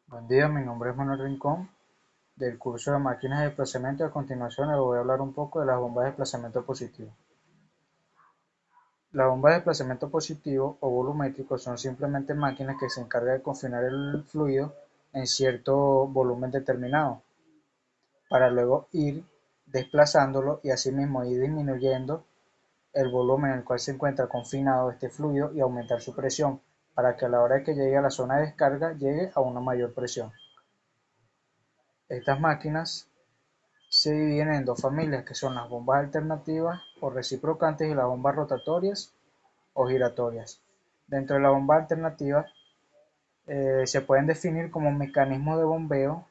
Buen día, mi nombre es Manuel Rincón, del curso de máquinas de desplazamiento. A continuación les voy a hablar un poco de las bombas de desplazamiento positivo. Las bombas de desplazamiento positivo o volumétrico son simplemente máquinas que se encargan de confinar el fluido en cierto volumen determinado, para luego ir desplazándolo y asimismo ir disminuyendo el volumen en el cual se encuentra confinado este fluido y aumentar su presión, para que a la hora de que llegue a la zona de descarga llegue a una mayor presión. Estas máquinas se dividen en dos familias, que son las bombas alternativas o reciprocantes y las bombas rotatorias o giratorias. Dentro de la bomba alternativa se pueden definir como mecanismos de bombeo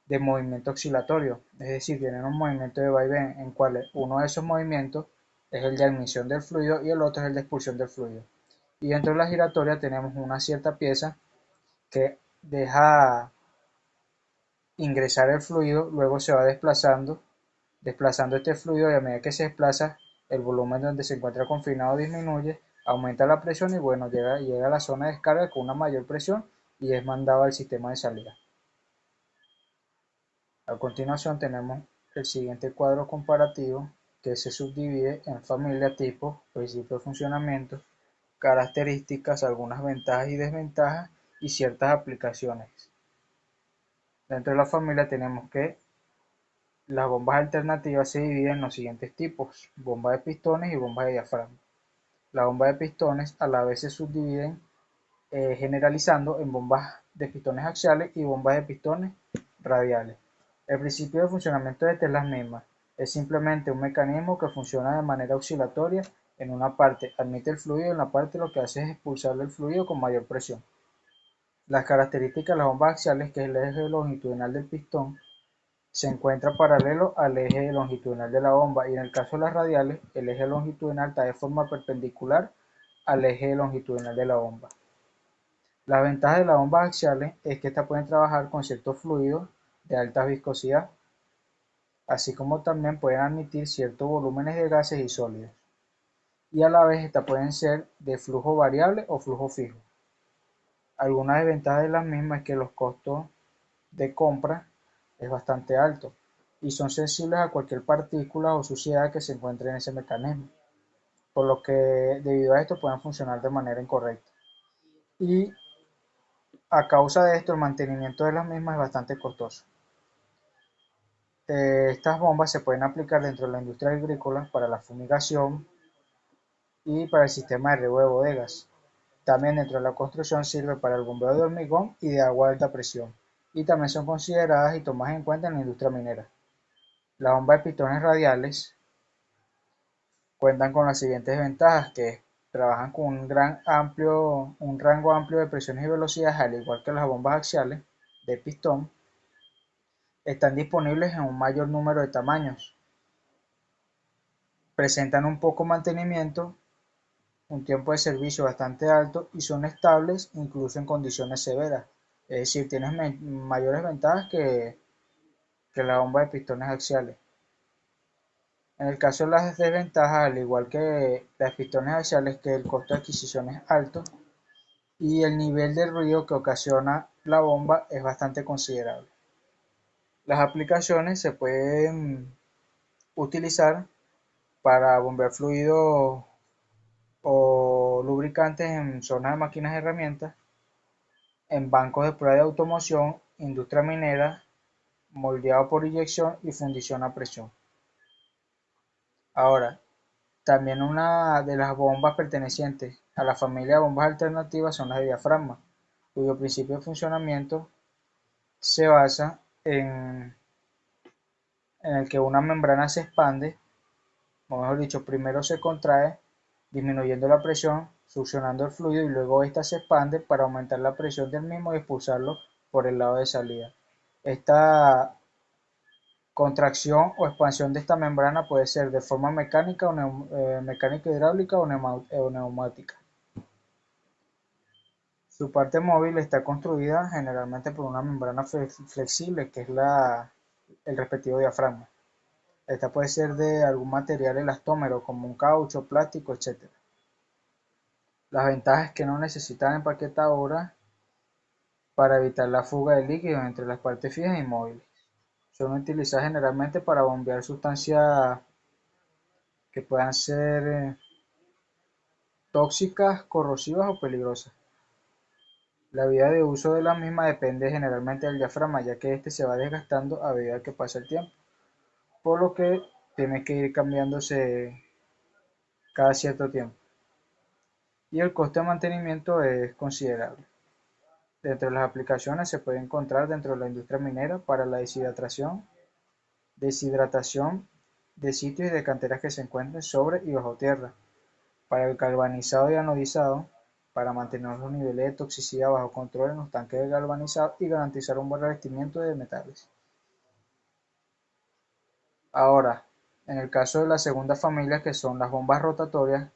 de movimiento oscilatorio, es decir, tienen un movimiento de vaivén en cual uno de esos movimientos es el de admisión del fluido y el otro es el de expulsión del fluido. Y dentro de la giratoria tenemos una cierta pieza que deja ingresar el fluido, luego se va desplazando este fluido, y a medida que se desplaza, el volumen donde se encuentra confinado disminuye, aumenta la presión y bueno, llega a la zona de descarga con una mayor presión y es mandado al sistema de salida. A continuación tenemos el siguiente cuadro comparativo, que se subdivide en familia, tipo, principio de funcionamiento, características, algunas ventajas y desventajas y ciertas aplicaciones. Dentro de la familia tenemos que las bombas alternativas se dividen en los siguientes tipos: bomba de pistones y bomba de diafragma. La bomba de pistones a la vez se subdividen, generalizando, en bombas de pistones axiales y bombas de pistones radiales. El principio de funcionamiento de esta es la misma, es simplemente un mecanismo que funciona de manera oscilatoria. En una parte admite el fluido y en la parte lo que hace es expulsar el fluido con mayor presión. Las características de las bombas axiales, que es el eje longitudinal del pistón, se encuentra paralelo al eje longitudinal de la bomba, y en el caso de las radiales, el eje longitudinal está de forma perpendicular al eje longitudinal de la bomba. La ventaja de las bombas axiales es que estas pueden trabajar con ciertos fluidos de alta viscosidad, así como también pueden admitir ciertos volúmenes de gases y sólidos, y a la vez estas pueden ser de flujo variable o flujo fijo. Algunas desventajas de las mismas es que los costos de compra es bastante alto y son sensibles a cualquier partícula o suciedad que se encuentre en ese mecanismo, por lo que debido a esto pueden funcionar de manera incorrecta. Y a causa de esto el mantenimiento de las mismas es bastante costoso. Estas bombas se pueden aplicar dentro de la industria agrícola para la fumigación y para el sistema de riego de bodegas. También dentro de la construcción sirve para el bombeo de hormigón y de agua de alta presión, y también son consideradas y tomadas en cuenta en la industria minera. La bomba de pistones radiales cuentan con las siguientes ventajas, que trabajan con un rango amplio de presiones y velocidades, al igual que las bombas axiales de pistón. Están disponibles en un mayor número de tamaños, presentan un poco mantenimiento, un tiempo de servicio bastante alto y son estables incluso en condiciones severas. Es decir, tienen mayores ventajas que la bomba de pistones axiales. En el caso de las desventajas, al igual que las pistones axiales, que el costo de adquisición es alto y el nivel de ruido que ocasiona la bomba es bastante considerable. Las aplicaciones se pueden utilizar para bombear fluidos o lubricantes en zonas de máquinas y herramientas, en bancos de prueba de automoción, industria minera, moldeado por inyección y fundición a presión. Ahora, también una de las bombas pertenecientes a la familia de bombas alternativas son las de diafragma, cuyo principio de funcionamiento se basa en el que una membrana se expande, o mejor dicho, primero se contrae, disminuyendo la presión, succionando el fluido, y luego ésta se expande para aumentar la presión del mismo y expulsarlo por el lado de salida. Esta contracción o expansión de esta membrana puede ser de forma mecánica, mecánica hidráulica o neumática. Su parte móvil está construida generalmente por una membrana flexible, que es el respectivo diafragma. Esta puede ser de algún material elastómero como un caucho, plástico, etc. Las ventajas es que no necesitan empaquetadora para evitar la fuga de líquidos entre las partes fijas y móviles. Son utilizadas generalmente para bombear sustancias que puedan ser tóxicas, corrosivas o peligrosas. La vida de uso de la misma depende generalmente del diafragma, ya que este se va desgastando a medida que pasa el tiempo, por lo que tiene que ir cambiándose cada cierto tiempo. Y el coste de mantenimiento es considerable. Dentro de las aplicaciones se puede encontrar dentro de la industria minera para la deshidratación de sitios y de canteras que se encuentren sobre y bajo tierra, para el galvanizado y anodizado, para mantener los niveles de toxicidad bajo control en los tanques de galvanizado y garantizar un buen revestimiento de metales. Ahora, en el caso de la segunda familia, que son las bombas rotatorias,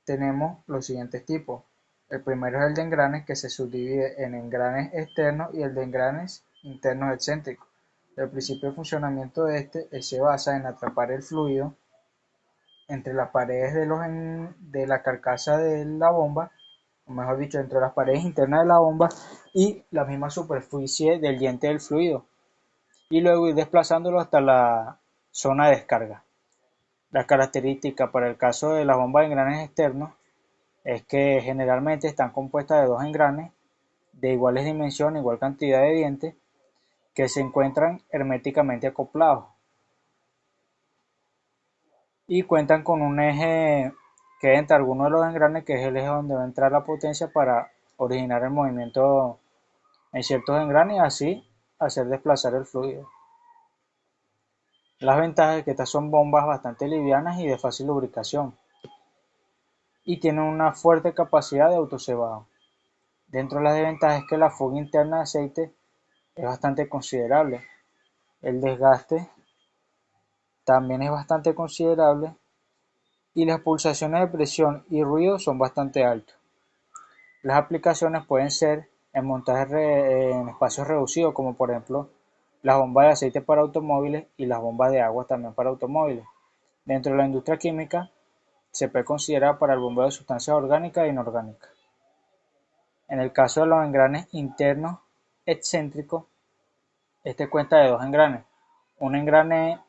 tenemos los siguientes tipos. El primero es el de engranes, que se subdivide en engranes externos y el de engranes internos excéntricos. El principio de funcionamiento de este se basa en atrapar el fluido entre las paredes de la carcasa de la bomba, o mejor dicho, entre las paredes internas de la bomba y la misma superficie del diente del fluido, y luego ir desplazándolo hasta la zona de descarga. Las características para el caso de las bombas de engranes externos es que generalmente están compuestas de dos engranes de iguales dimensiones, igual cantidad de dientes, que se encuentran herméticamente acoplados y cuentan con un eje que entre algunos de los engranes, que es el eje donde va a entrar la potencia para originar el movimiento en ciertos engranes y así hacer desplazar el fluido. Las ventajas es que estas son bombas bastante livianas y de fácil lubricación y tienen una fuerte capacidad de autocebado. Dentro de las desventajas es que la fuga interna de aceite es bastante considerable. El desgaste también es bastante considerable y las pulsaciones de presión y ruido son bastante altos. Las aplicaciones pueden ser en montajes en espacios reducidos, como por ejemplo las bombas de aceite para automóviles y las bombas de agua también para automóviles. Dentro de la industria química se puede considerar para el bombeo de sustancias orgánicas e inorgánicas. En el caso de los engranes internos excéntricos, este cuenta de dos engranes, un engrane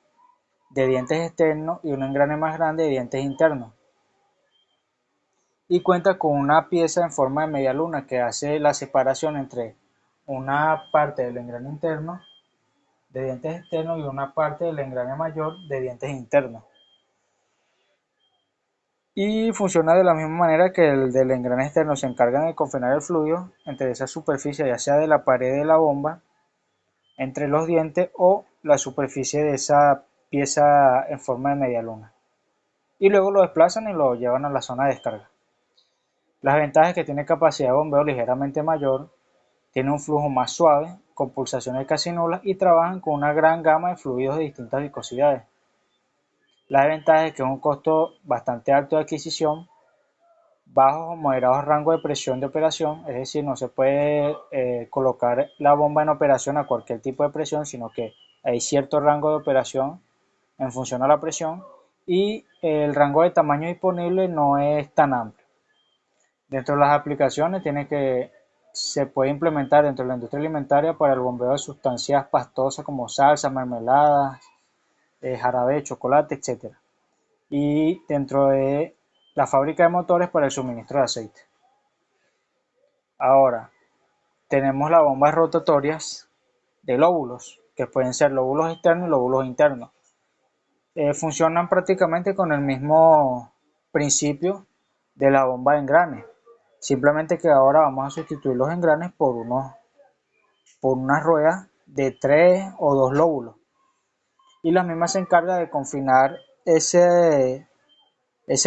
de dientes externos y un engrane más grande de dientes internos, y cuenta con una pieza en forma de media luna que hace la separación entre una parte del engrane interno de dientes externos y una parte del engrane mayor de dientes internos. Y funciona de la misma manera que el del engrane externo. Se encarga de confinar el fluido entre esa superficie, ya sea de la pared de la bomba, entre los dientes o la superficie de esa pieza en forma de media luna. Y luego lo desplazan y lo llevan a la zona de descarga. Las ventajas es que tiene capacidad de bombeo ligeramente mayor, tiene un flujo más suave, con pulsaciones casi nulas y trabajan con una gran gama de fluidos de distintas viscosidades. La desventaja es que es un costo bastante alto de adquisición, bajos o moderados rangos de presión de operación, es decir, no se puede colocar la bomba en operación a cualquier tipo de presión, sino que hay cierto rango de operación en función a la presión, y el rango de tamaño disponible no es tan amplio. Dentro de las aplicaciones se puede implementar dentro de la industria alimentaria para el bombeo de sustancias pastosas como salsas, mermeladas, jarabe de chocolate, etc. Y dentro de la fábrica de motores para el suministro de aceite. Ahora, tenemos las bombas rotatorias de lóbulos, que pueden ser lóbulos externos y lóbulos internos. Funcionan prácticamente con el mismo principio de la bomba de engranes. Simplemente que ahora vamos a sustituir los engranes por unas ruedas de 3 o 2 lóbulos. Y la misma se encarga de confinar ese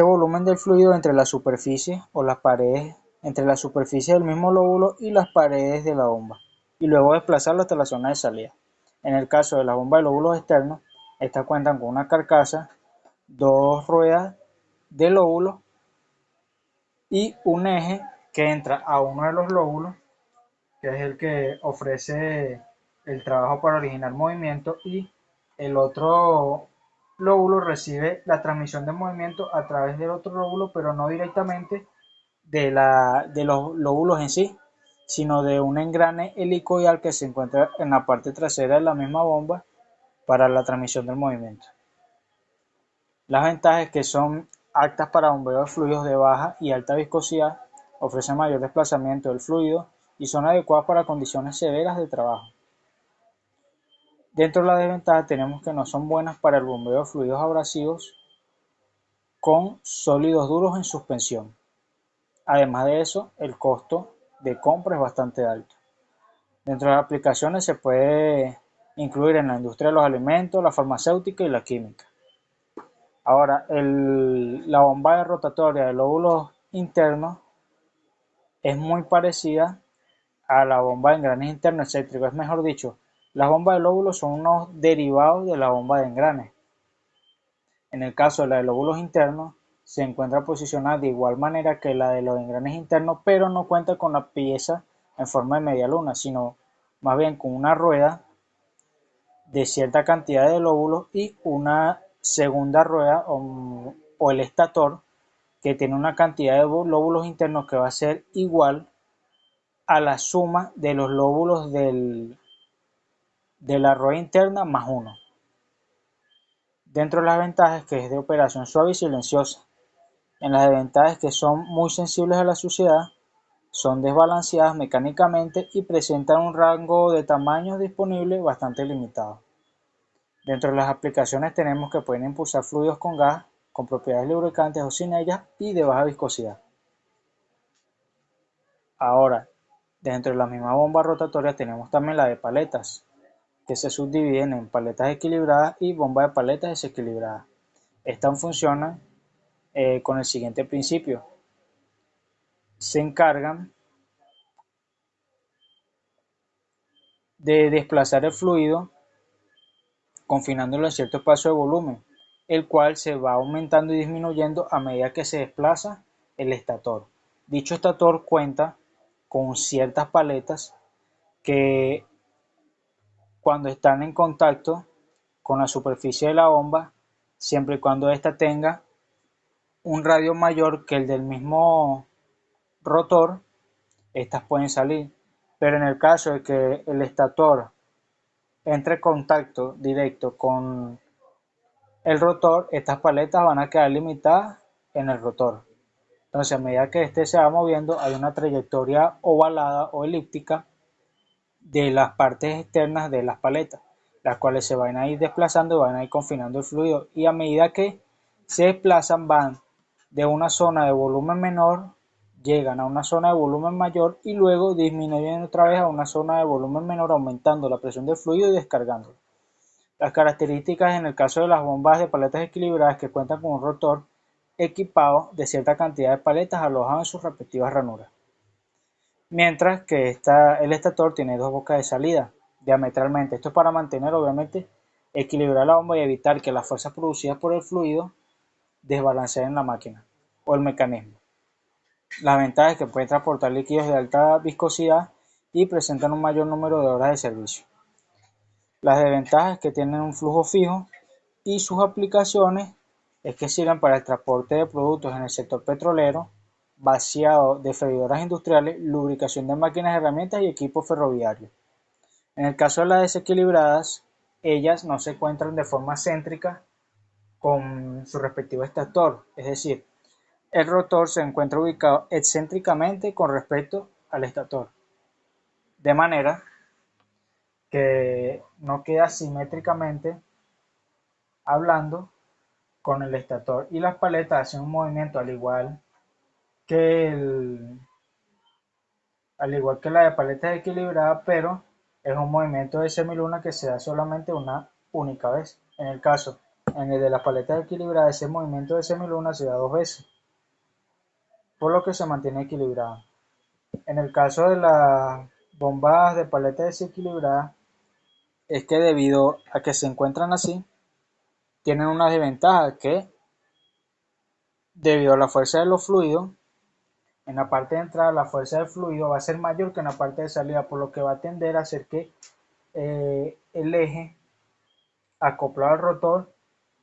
volumen del fluido entre la superficie o las paredes, entre la superficie del mismo lóbulo y las paredes de la bomba, y luego desplazarlo hasta la zona de salida. En el caso de la bomba de lóbulos externos, estas cuentan con una carcasa, dos ruedas de lóbulos y un eje que entra a uno de los lóbulos, que es el que ofrece el trabajo para originar movimiento, y el otro lóbulo recibe la transmisión de movimiento a través del otro lóbulo, pero no directamente de los lóbulos en sí, sino de un engrane helicoidal que se encuentra en la parte trasera de la misma bomba para la transmisión del movimiento. Las ventajas es que son aptas para bombeo de fluidos de baja y alta viscosidad, ofrecen mayor desplazamiento del fluido y son adecuadas para condiciones severas de trabajo. Dentro de las desventajas tenemos que no son buenas para el bombeo de fluidos abrasivos con sólidos duros en suspensión. Además de eso, el costo de compra es bastante alto. Dentro de las aplicaciones se puede incluir en la industria de los alimentos, la farmacéutica y la química. Ahora, la bomba rotatoria de lóbulos internos es muy parecida a la bomba de engranes internos excéntricos. Es mejor dicho, las bombas de lóbulos son unos derivados de la bomba de engranes. En el caso de la de lóbulos internos, se encuentra posicionada de igual manera que la de los engranes internos, pero no cuenta con la pieza en forma de media luna, sino más bien con una rueda de cierta cantidad de lóbulos y una segunda rueda o el estator que tiene una cantidad de lóbulos internos que va a ser igual a la suma de los lóbulos de la rueda interna más uno. Dentro de las ventajas que es de operación suave y silenciosa. En las desventajas que son muy sensibles a la suciedad, son desbalanceadas mecánicamente y presentan un rango de tamaños disponible bastante limitado. Dentro de las aplicaciones tenemos que pueden impulsar fluidos con gas, con propiedades lubricantes o sin ellas y de baja viscosidad. Ahora, dentro de la misma bomba rotatoria tenemos también la de paletas, que se subdividen en paletas equilibradas y bomba de paletas desequilibradas. Estas funcionan con el siguiente principio. Se encargan de desplazar el fluido confinándolo en cierto espacio de volumen, el cual se va aumentando y disminuyendo a medida que se desplaza el estator. Dicho estator cuenta con ciertas paletas que cuando están en contacto con la superficie de la bomba, siempre y cuando ésta tenga un radio mayor que el del mismo rotor, estas pueden salir. Pero en el caso de que el estator entre en contacto directo con el rotor, estas paletas van a quedar limitadas en el rotor. Entonces, a medida que este se va moviendo, hay una trayectoria ovalada o elíptica de las partes externas de las paletas, las cuales se van a ir desplazando y van a ir confinando el fluido. Y a medida que se desplazan, van de una zona de volumen menor, llegan a una zona de volumen mayor y luego disminuyen otra vez a una zona de volumen menor, aumentando la presión del fluido y descargándolo. Las características en el caso de las bombas de paletas equilibradas que cuentan con un rotor equipado de cierta cantidad de paletas alojadas en sus respectivas ranuras. Mientras que el estator tiene dos bocas de salida diametralmente. Esto es para mantener, obviamente, equilibrar la bomba y evitar que las fuerzas producidas por el fluido desbalanceen la máquina o el mecanismo. La ventaja es que puede transportar líquidos de alta viscosidad y presentan un mayor número de horas de servicio. Las desventajas es que tienen un flujo fijo y sus aplicaciones es que sirven para el transporte de productos en el sector petrolero, vaciado de freidoras industriales, lubricación de máquinas, herramientas y equipos ferroviarios. En el caso de las desequilibradas, ellas no se encuentran de forma céntrica con su respectivo estator, es decir, el rotor se encuentra ubicado excéntricamente con respecto al estator, de manera que no queda simétricamente hablando con el estator, y las paletas hacen un movimiento que al igual que la de paletas equilibrada, pero es un movimiento de semiluna que se da solamente una única vez. En el de las paletas equilibradas, ese movimiento de semiluna se da dos veces, por lo que se mantiene equilibrado. En el caso de las bombas de paletas desequilibradas, es que debido a que se encuentran así, tienen una desventaja que, debido a la fuerza de los fluidos, en la parte de entrada la fuerza del fluido va a ser mayor que en la parte de salida, por lo que va a tender a hacer que el eje acoplado al rotor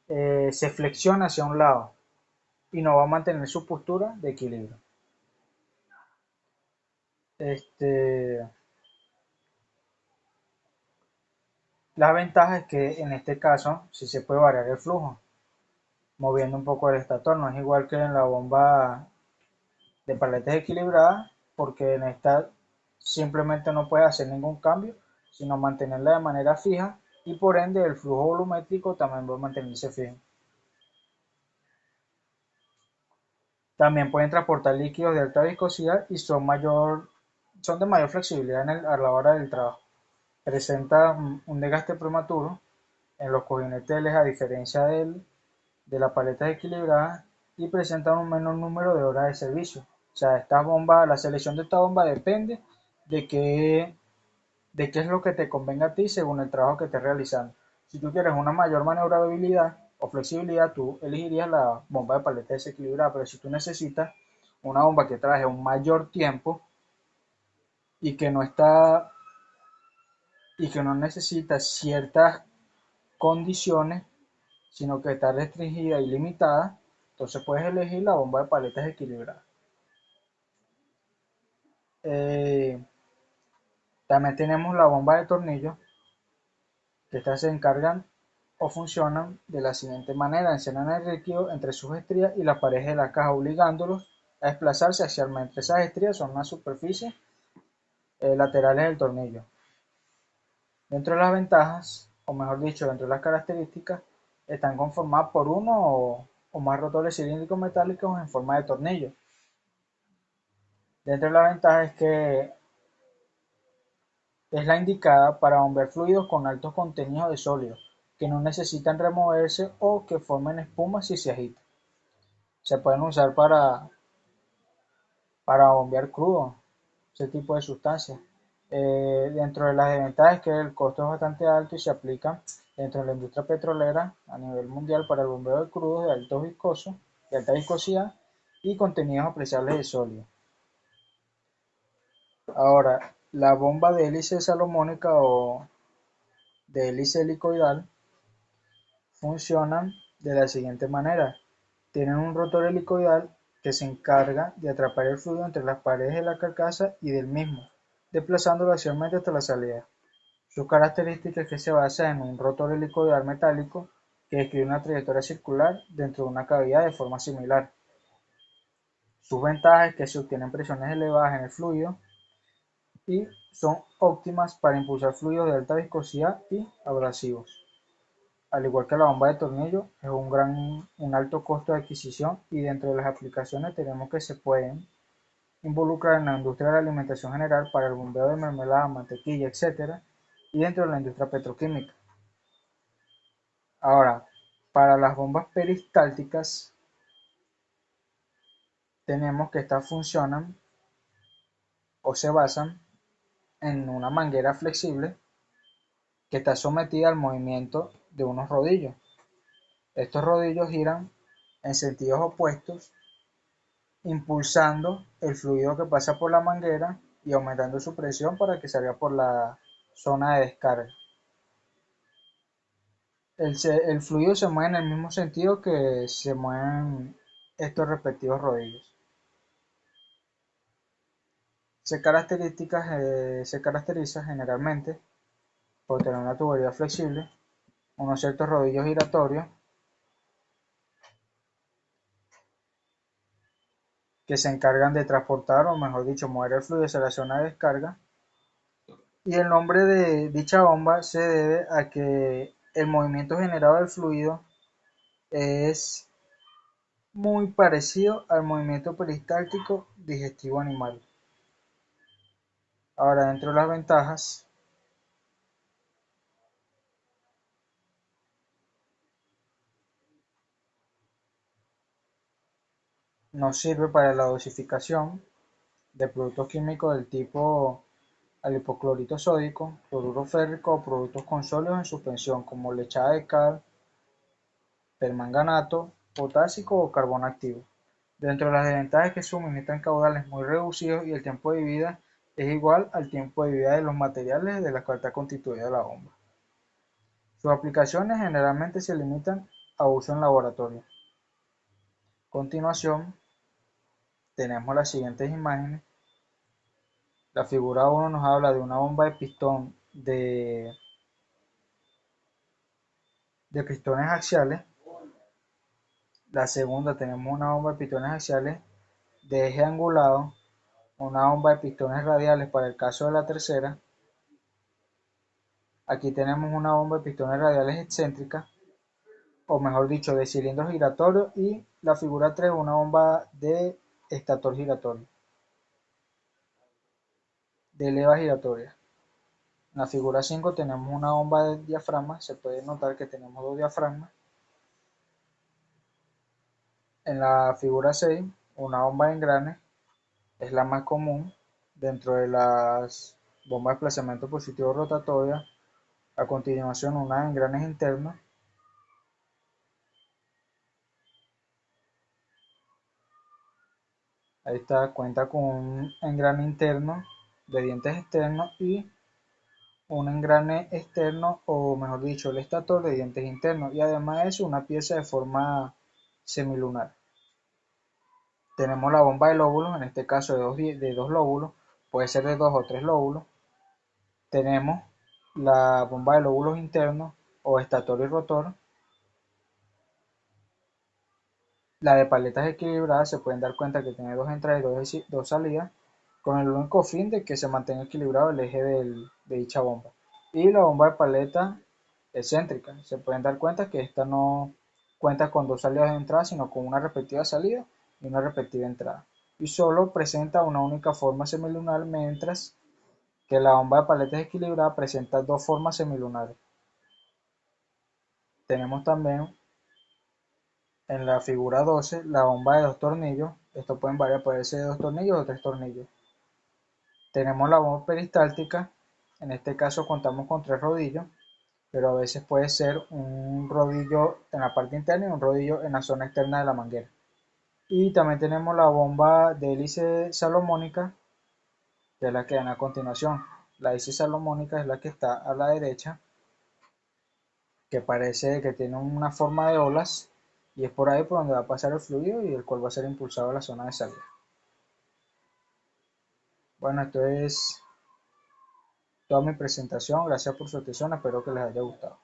se flexione hacia un lado y no va a mantener su postura de equilibrio. Este, la ventaja es que en este caso sí se puede variar el flujo, moviendo un poco el estator. No es igual que en la bomba de paletas equilibradas, porque en esta simplemente no puedes hacer ningún cambio, sino mantenerla de manera fija y por ende el flujo volumétrico también va a mantenerse fijo. También pueden transportar líquidos de alta viscosidad y son de mayor flexibilidad a la hora del trabajo. Presenta un desgaste prematuro en los cojinetes a diferencia de las paletas equilibradas y presentan un menor número de horas de servicio. O sea, la selección de esta bomba depende de qué es lo que te convenga a ti según el trabajo que estés realizando. Si tú quieres una mayor maniobrabilidad o flexibilidad, tú elegirías la bomba de paleta desequilibrada, pero si tú necesitas una bomba que trabaje un mayor tiempo y que no está y que no necesita ciertas condiciones, sino que está restringida y limitada, entonces puedes elegir la bomba de paletas equilibrada. Eh, También tenemos la bomba de tornillo, que estas se encargan o funcionan de la siguiente manera: encierran el líquido entre sus estrías y las paredes de la caja, obligándolos a desplazarse axialmente. Esas estrías son las superficies laterales del tornillo. Dentro de las ventajas, o mejor dicho, dentro de las características, están conformadas por uno o más rotores cilíndricos metálicos en forma de tornillo. Dentro de la ventaja es que es la indicada para bombear fluidos con altos contenidos de sólidos, que no necesitan removerse o que formen espuma si se agitan. Se pueden usar para bombear crudo, ese tipo de sustancias. Dentro de las desventajas es que el costo es bastante alto y se aplica dentro de la industria petrolera a nivel mundial para el bombeo de crudos de alta viscosidad y contenidos apreciables de sólido. Ahora, la bomba de hélice salomónica o de hélice helicoidal funcionan de la siguiente manera: tienen un rotor helicoidal que se encarga de atrapar el fluido entre las paredes de la carcasa y del mismo, desplazándolo axialmente hasta la salida. Sus características es que se basa en un rotor helicoidal metálico que describe una trayectoria circular dentro de una cavidad de forma similar. Sus ventajas es que se obtienen presiones elevadas en el fluido y son óptimas para impulsar fluidos de alta viscosidad y abrasivos. Al igual que la bomba de tornillo, es un alto costo de adquisición, y dentro de las aplicaciones tenemos que se pueden involucrar en la industria de la alimentación general para el bombeo de mermelada, mantequilla, etc. y dentro de la industria petroquímica. Ahora, para las bombas peristálticas tenemos que estas funcionan o se basan en una manguera flexible que está sometida al movimiento de unos rodillos. Estos rodillos giran en sentidos opuestos, impulsando el fluido que pasa por la manguera y aumentando su presión para que salga por la zona de descarga. El fluido se mueve en el mismo sentido que se mueven estos respectivos rodillos. Se caracteriza generalmente por tener una tubería flexible, unos ciertos rodillos giratorios que se encargan de transportar, o mejor dicho, mover el fluido hacia la zona de descarga. Y el nombre de dicha bomba se debe a que el movimiento generado del fluido es muy parecido al movimiento peristáltico digestivo animal. Ahora, dentro de las ventajas, nos sirve para la dosificación de productos químicos del tipo al hipoclorito sódico, cloruro férrico o productos con sólidos en suspensión como lechada de cal, permanganato, potásico o carbón activo. Dentro de las desventajas es que suministran caudales muy reducidos y el tiempo de vida es igual al tiempo de vida de los materiales de los cuales está constituida la bomba. Sus aplicaciones generalmente se limitan a uso en laboratorio. A continuación tenemos las siguientes imágenes La figura 1 nos habla de una bomba de pistón de pistones axiales. La segunda tenemos una bomba de pistones axiales de eje angulado, una bomba de pistones radiales para el caso de la tercera. Aquí tenemos una bomba de pistones radiales excéntricas, o mejor dicho, de cilindro giratorio, y la figura 3 una bomba de estator giratorio, de leva giratoria. En la figura 5 tenemos una bomba de diafragma, se puede notar que tenemos dos diafragmas. En la figura 6, una bomba de engrane, es la más común dentro de las bombas de desplazamiento positivo rotatoria. A continuación, una de engranes internos. Ahí está, cuenta con un engrane interno de dientes externos y un engrane externo, o mejor dicho, el estator de dientes internos, y además de eso, una pieza de forma semilunar. Tenemos la bomba de lóbulos, en este caso de dos lóbulos, puede ser de dos o tres lóbulos. Tenemos la bomba de lóbulos internos o estator y rotor. La de paletas equilibradas se pueden dar cuenta que tiene dos entradas y dos salidas, con el único fin de que se mantenga equilibrado el eje de dicha bomba. Y la bomba de paleta excéntrica, se pueden dar cuenta que esta no cuenta con dos salidas de entrada, sino con una respectiva salida y una respectiva entrada. Y solo presenta una única forma semilunar, mientras que la bomba de paletas equilibrada presenta dos formas semilunares. Tenemos también en la figura 12 la bomba de dos tornillos. Esto pueden variar, puede ser de dos tornillos o tres tornillos. Tenemos la bomba peristáltica, en este caso contamos con tres rodillos, pero a veces puede ser un rodillo en la parte interna y un rodillo en la zona externa de la manguera. Y también tenemos la bomba de hélice salomónica, que es la que ven a continuación. La hélice salomónica es la que está a la derecha, que parece que tiene una forma de olas, y es por ahí por donde va a pasar el fluido y el cual va a ser impulsado a la zona de salida. Bueno, esto es toda mi presentación. Gracias por su atención, espero que les haya gustado.